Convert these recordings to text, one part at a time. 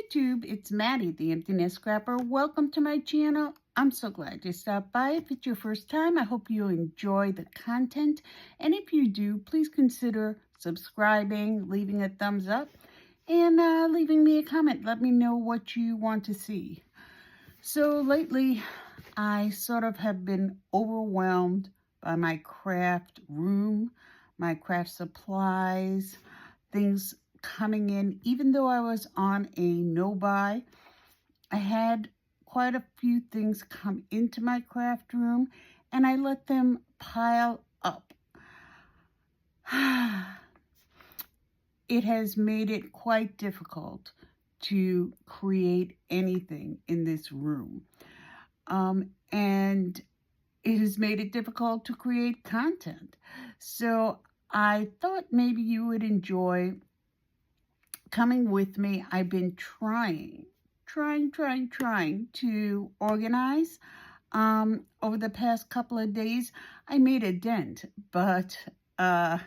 YouTube, it's Maddie, the Empty Nest Scrapper. Welcome to my channel. I'm so glad you stopped by. If it's your first time, I hope you enjoy the content. And if you do, please consider subscribing, leaving a thumbs up, and leaving me a comment. Let me know what you want to see. So lately, I sort of have been overwhelmed by my craft room, my craft supplies, things coming in. Even though I was on a no-buy, I had quite a few things come into my craft room and I let them pile up. It has made it quite difficult to create anything in this room. And it has made it difficult to create content. So I thought maybe you would enjoy coming with me. I've been trying to organize. Over the past couple of days, I made a dent, but I've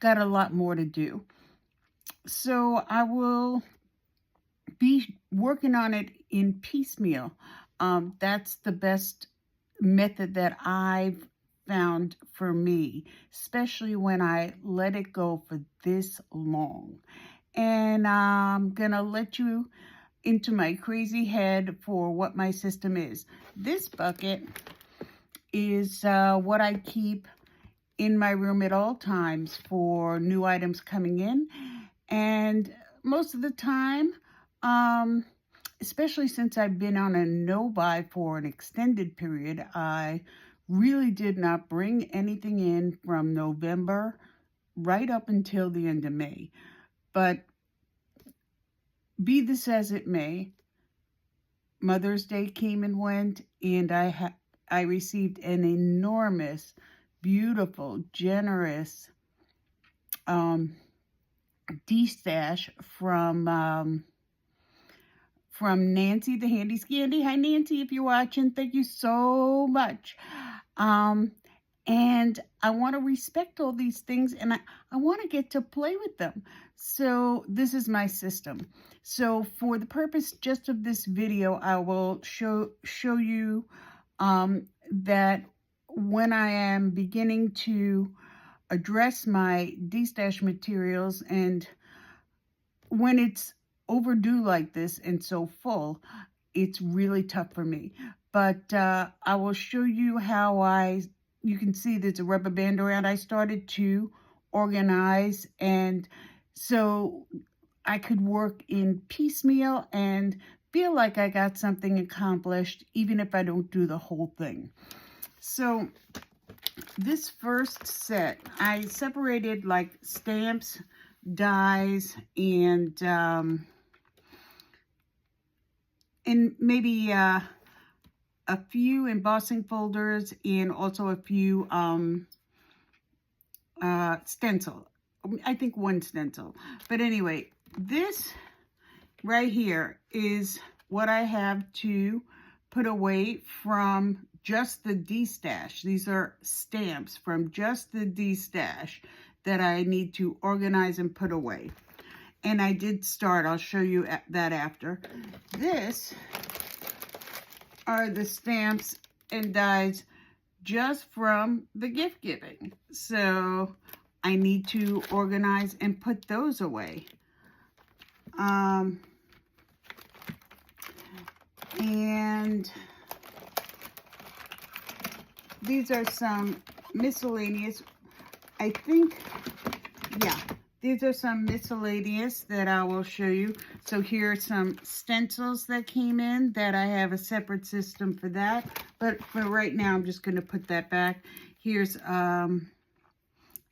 got a lot more to do. So I will be working on it in piecemeal. That's the best method that I've found for me, especially when I let it go for this long. And I'm gonna let you into my crazy head for what my system is. This bucket is what I keep in my room at all times for new items coming in. And most of the time, especially since I've been on a no-buy for an extended period, I really did not bring anything in from November right up until the end of May. But be this as it may, Mother's Day came and went, and I received an enormous, beautiful, generous de-stash from Nancy the Handy Scandy. Hi, Nancy, if you're watching, thank you so much. And I want to respect all these things, and I want to get to play with them. So this is my system. So for the purpose just of this video, I will show you that when I am beginning to address my de-stash materials, and when it's overdue like this and so full, it's really tough for me. But I will show you how you can see there's a rubber band around. I started to organize, and so I could work in piecemeal and feel like I got something accomplished, even if I don't do the whole thing. So this first set, I separated like stamps, dies, and maybe a few embossing folders, and also a few stencil. I think one stencil. But anyway, this right here is what I have to put away from just the de-stash. These are stamps from just the de-stash that I need to organize and put away. And I did start. I'll show you that after. This are the stamps and dies just from the gift giving. So I need to organize and put those away. And these are some miscellaneous, I think, yeah, these are some miscellaneous that I will show you. So here are some stencils that came in that I have a separate system for that. But for right now, I'm just going to put that back. Here's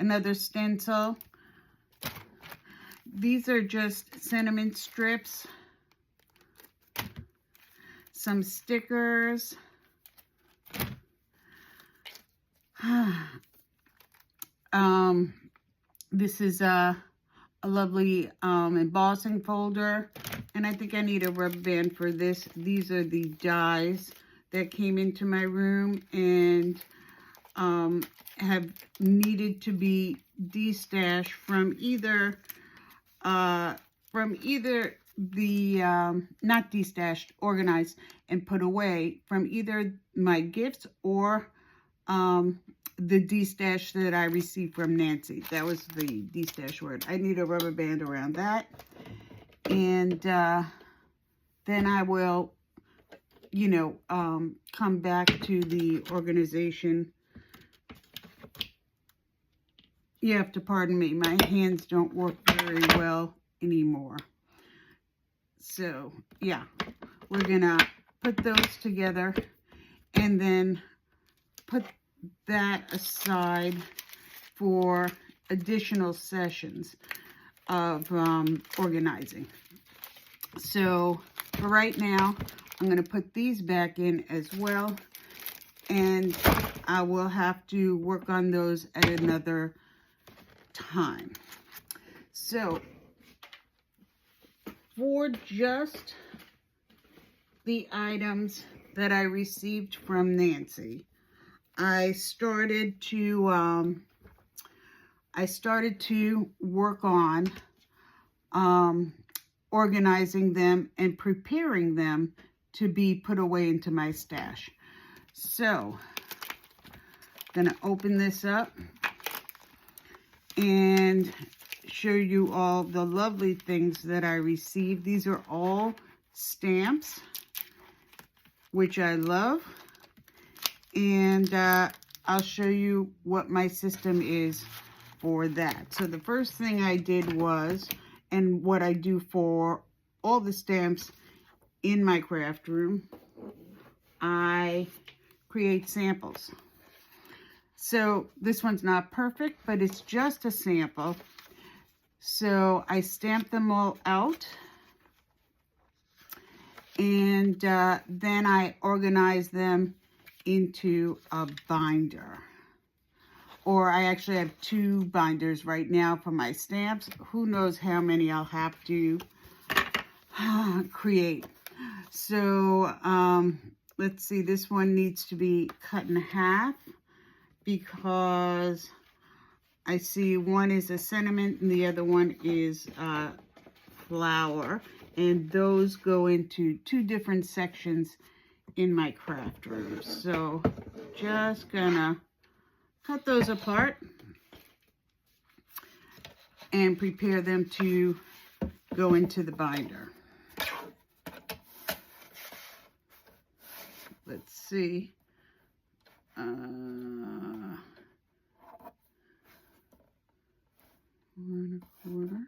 another stencil. These are just sentiment strips. Some stickers. This is a lovely embossing folder, and I think I need a rubber band for this. These are the dies that came into my room and have needed to be de-stashed from either the, not destashed, organized and put away from either my gifts or the destash that I received from Nancy. That was the destash word. I need a rubber band around that. And then I will, you know, come back to the organization. You have to pardon me. My hands don't work very well anymore. So, yeah, we're going to put those together and then put that aside for additional sessions of organizing. So, for right now, I'm going to put these back in as well. And I will have to work on those at another time. So, for just the items that I received from Nancy, I started to work on organizing them and preparing them to be put away into my stash. So, I'm going to open this up and show you all the lovely things that I received. These are all stamps, which I love. And I'll show you what my system is for that. So the first thing I did was, and what I do for all the stamps in my craft room, I create samples. So this one's not perfect, but it's just a sample. So I stamp them all out, and then I organize them into a binder. Or I actually have 2 binders right now for my stamps. Who knows how many I'll have to create. So let's see, this one needs to be cut in half because I see one is a sentiment and the other one is flower. And those go into 2 different sections in my craft room. So just gonna cut those apart and prepare them to go into the binder. Let's see. 1 1/4.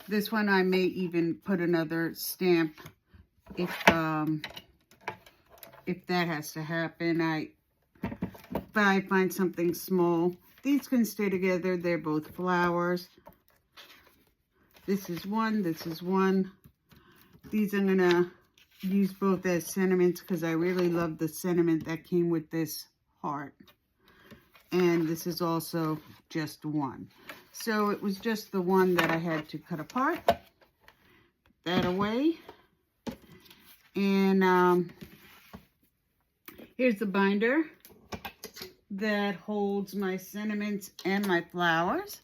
This one I may even put another stamp if that has to happen. If I find something small. These can stay together. They're both flowers. This is one. This is one. These I'm going to use both as sentiments because I really love the sentiment that came with this heart. And this is also just one. So it was just the one that I had to cut apart. That away. And here's the binder that holds my sentiments and my flowers.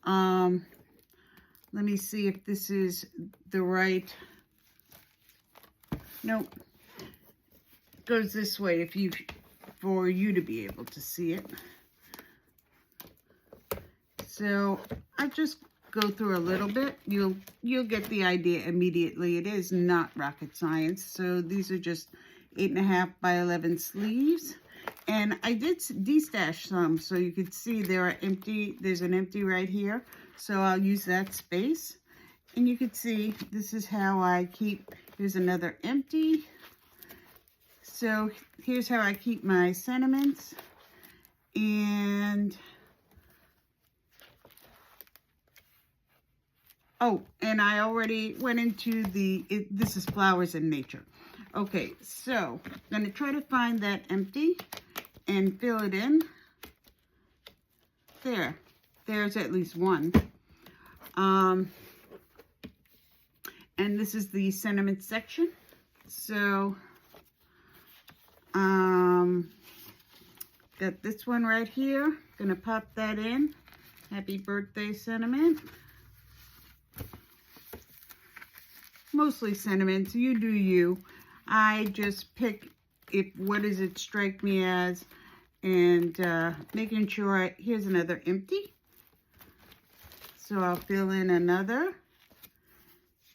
Let me see if this is the right. Nope. It goes this way for you to be able to see it. So I just go through a little bit. You'll get the idea immediately. It is not rocket science. So these are just 8.5 by 11 sleeves. And I did destash some, so you can see there are empty. There's an empty right here. So I'll use that space. And you can see this is how I keep, here's another empty. So here's how I keep my sentiments. And, oh, and I already went into this is flowers in nature. Okay, so I'm going to try to find that empty and fill it in. There's at least one. And this is the sentiment section. So, got this one right here. Gonna pop that in. Happy birthday sentiment. Mostly sentiments. You do you. I just pick what does it strike me as, and making sure here's another empty. So I'll fill in another.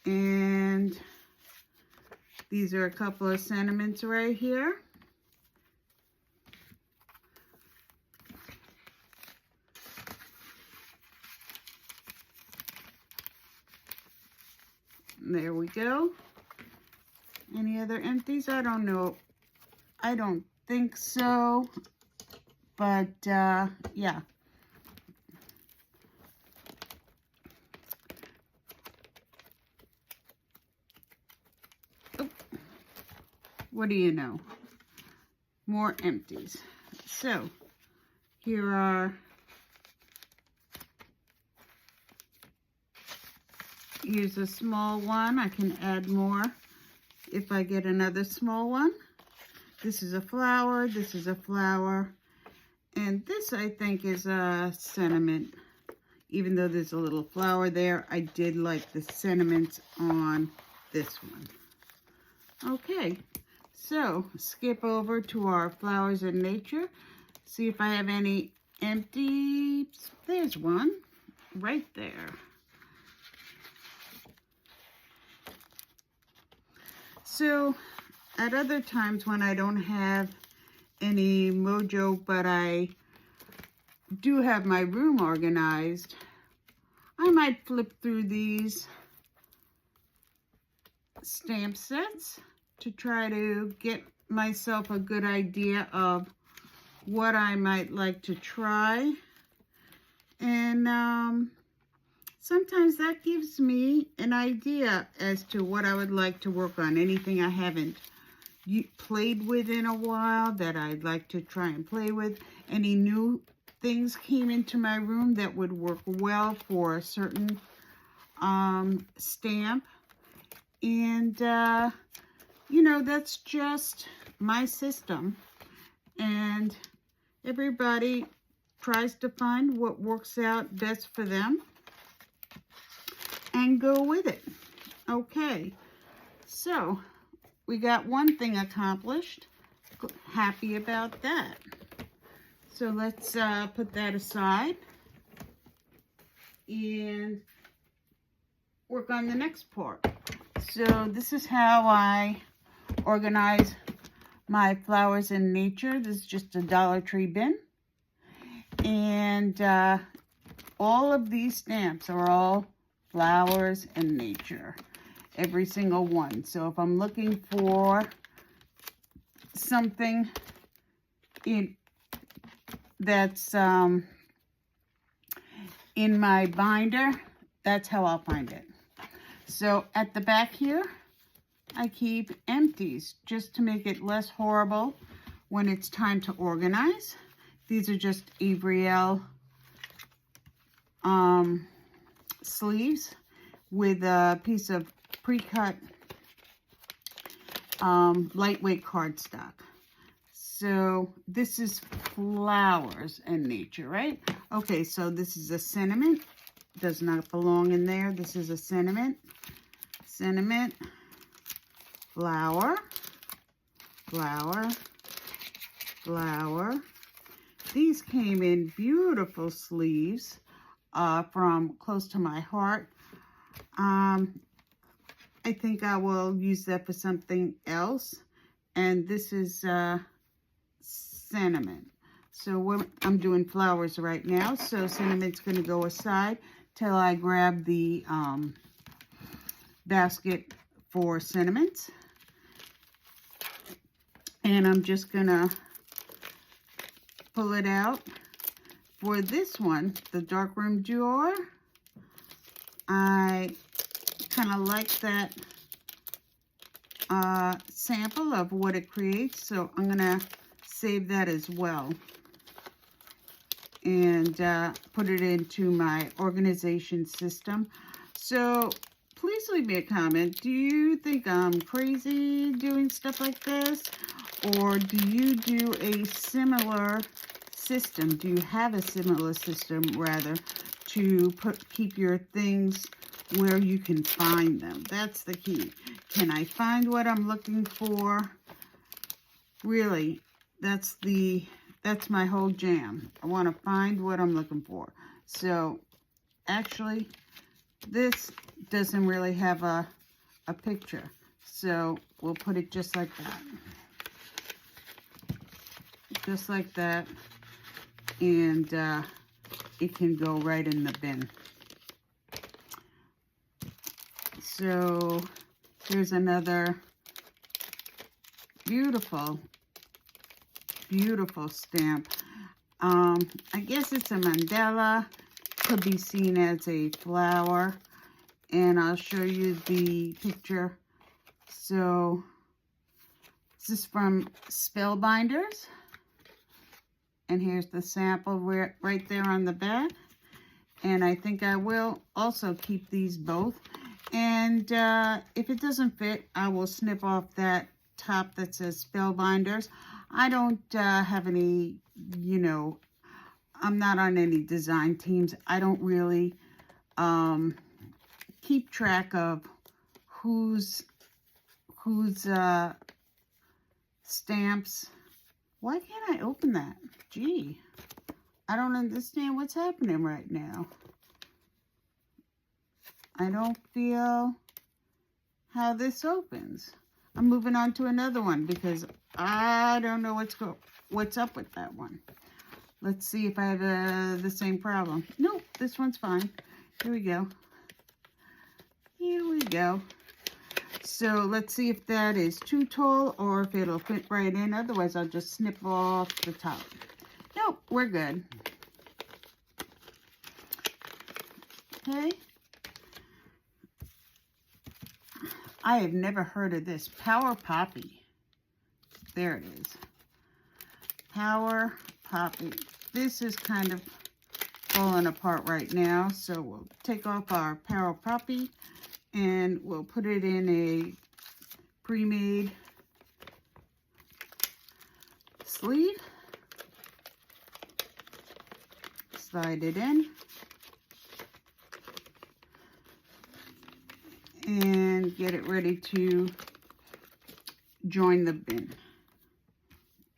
And these are a couple of sentiments right here. There we go. Any other empties? I don't know. I don't think so. But, yeah. Oh. What do you know? More empties. So, here are... Here's a small one. I can add more if I get another small one. This is a flower. This is a flower. And this, I think, is a sentiment. Even though there's a little flower there, I did like the sentiments on this one. Okay, so skip over to our flowers in nature. See if I have any empty. There's one right there. So, at other times when I don't have any mojo, but I do have my room organized, I might flip through these stamp sets to try to get myself a good idea of what I might like to try. And sometimes that gives me an idea as to what I would like to work on. Anything I haven't played with in a while that I'd like to try and play with. Any new things came into my room that would work well for a certain stamp. And, you know, that's just my system. And everybody tries to find what works out best for them and go with it. Okay, so we got one thing accomplished. Happy about that. So let's put that aside and work on the next part. So this is how I organize my flowers in nature. This is just a Dollar Tree bin. And all of these stamps are all flowers in nature, every single one. So if I'm looking for something that's in my binder, that's how I'll find it. So at the back here, I keep empties just to make it less horrible when it's time to organize. These are just Avriel sleeves with a piece of pre-cut lightweight cardstock. So this is flowers in nature, right? Okay, so this is a sentiment. Does not belong in there. This is a sentiment. Sentiment, flower, flower, flower. These came in beautiful sleeves from Close to My Heart. I think I will use that for something else. And this is sentiment. So I'm doing flowers right now. So sentiment's going to go aside till I grab the basket for sentiments. And I'm just going to pull it out. For this one, the Darkroom Drawer, I kind of like that sample of what it creates, so I'm going to save that as well and put it into my organization system. So please leave me a comment. Do you think I'm crazy doing stuff like this? Or do you do a similar system? Do you have a similar system, rather, to keep your things where you can find them? That's the key. Can I find what I'm looking for? Really, that's my whole jam. I want to find what I'm looking for. So actually, this doesn't really have a picture. So we'll put it just like that. Just like that. And it can go right in the bin. So here's another beautiful, beautiful stamp. I guess it's a mandala. Could be seen as a flower. And I'll show you the picture. So this is from Spellbinders. And here's the sample right there on the back. And I think I will also keep these both. And if it doesn't fit, I will snip off that top that says Spellbinders. I don't have any, you know, I'm not on any design teams. I don't really keep track of whose stamps. Why can't I open that? Gee, I don't understand what's happening right now. I don't feel how this opens. I'm moving on to another one because I don't know what's up with that one. Let's see if I have the same problem. Nope, this one's fine. Here we go. Here we go. So let's see if that is too tall or if it'll fit right in. Otherwise, I'll just snip off the top. Nope, we're good. Okay. I have never heard of this. Power Poppy. There it is. Power Poppy. This is kind of falling apart right now. So we'll take off our Power Poppy and we'll put it in a pre-made sleeve. Slide it in. And get it ready to join the bin.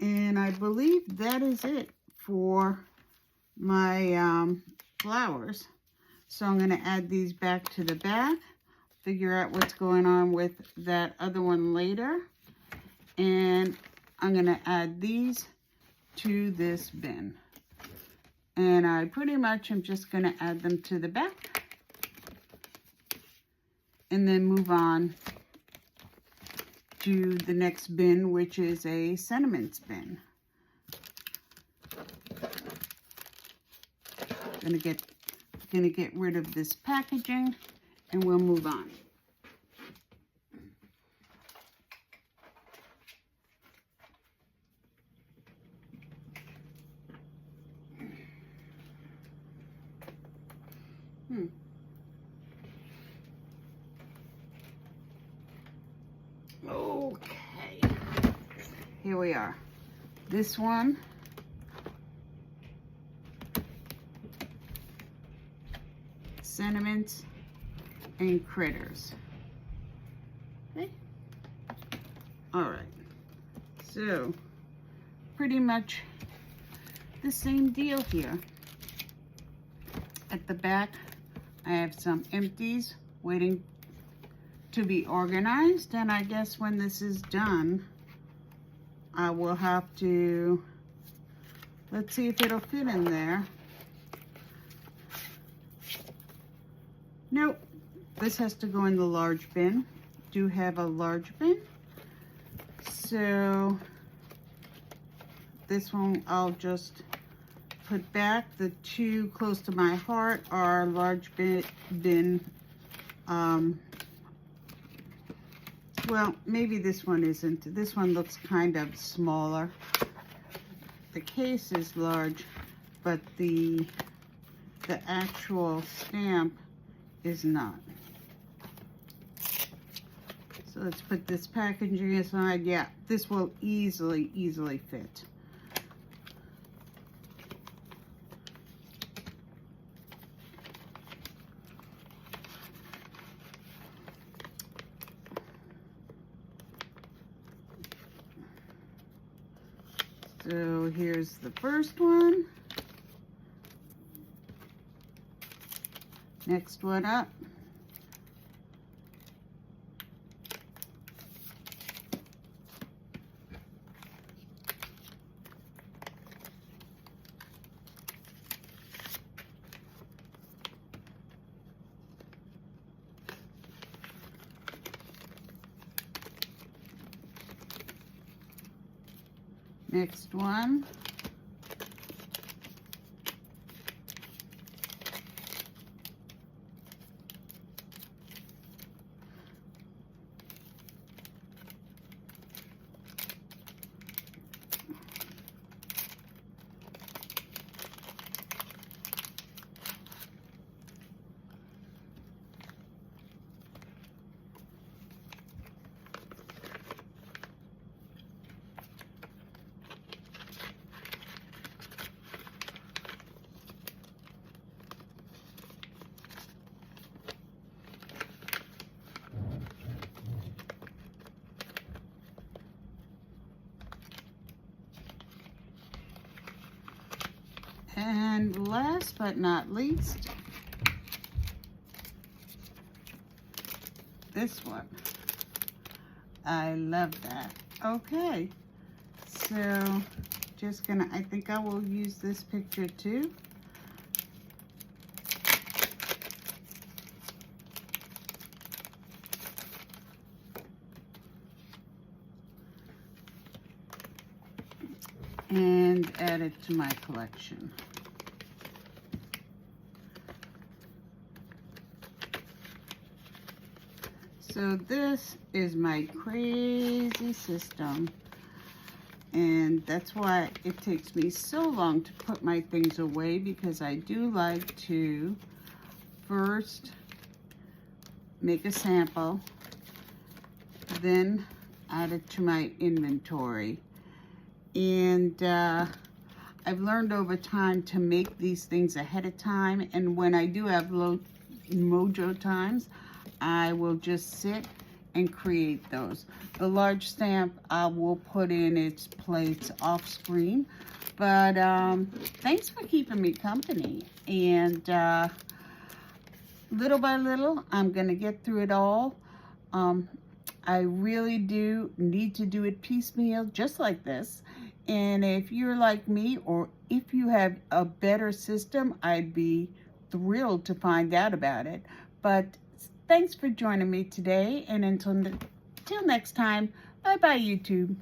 And I believe that is it for my flowers. So I'm going to add these back to the back, figure out what's going on with that other one later. And I'm going to add these to this bin. And I pretty much am just going to add them to the back. And then move on to the next bin, which is a sentiments bin. Gonna get rid of this packaging, and we'll move on. Okay, here we are. This one, sentiments and critters. Okay. All right. So pretty much the same deal here. At the back, I have some empties waiting to be organized, and I guess when this is done, I will have to, let's see if it'll fit in there. Nope, this has to go in the large bin. Do have a large bin. So this one I'll just put back. The two close to my heart are large bin. Well, maybe this one isn't. This one looks kind of smaller. The case is large, but the actual stamp is not. So let's put this packaging aside. Yeah, this will easily fit. So here's the first one. Next one up. Next one. And last but not least, this one. I love that. Okay, so just gonna, I think I will use this picture too. And add it to my collection. So this is my crazy system, and that's why it takes me so long to put my things away, because I do like to first make a sample, then add it to my inventory. And I've learned over time to make these things ahead of time, and when I do have low mojo times, I will just sit and create those. The large stamp I will put in its place off screen, but thanks for keeping me company. And little by little, I'm gonna get through it all. I really do need to do it piecemeal, just like this. And if you're like me, or if you have a better system, I'd be thrilled to find out about it. But thanks for joining me today, and until next time, bye-bye, YouTube.